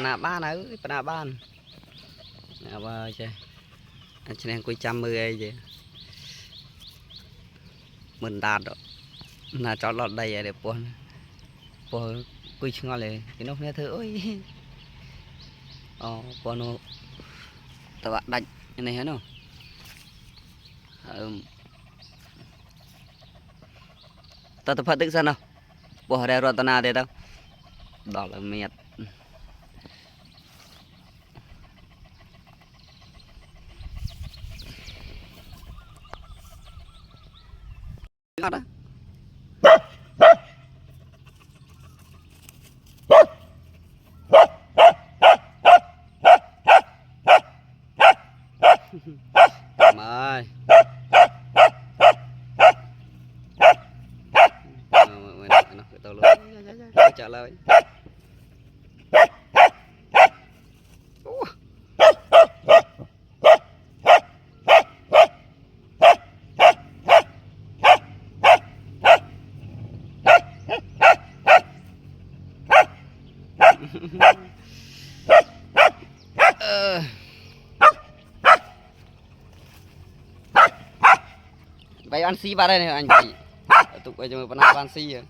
nà ban nè ba chơi anh chị em quay 100 ấy chứ mình đạt rồi là cho lọt đây để buồn buồn quay ngonเลยcái nó nghe thử ơi buồn nó tao bạn đánh cái này hết không tao tập phát tức sao nào buồn đây rồi tao nào đây đâu đó là mệt đó mời tao luôn trả lời vậy ăn xí vào đây này anh chị tụi bây giờ mình ăn xí rồi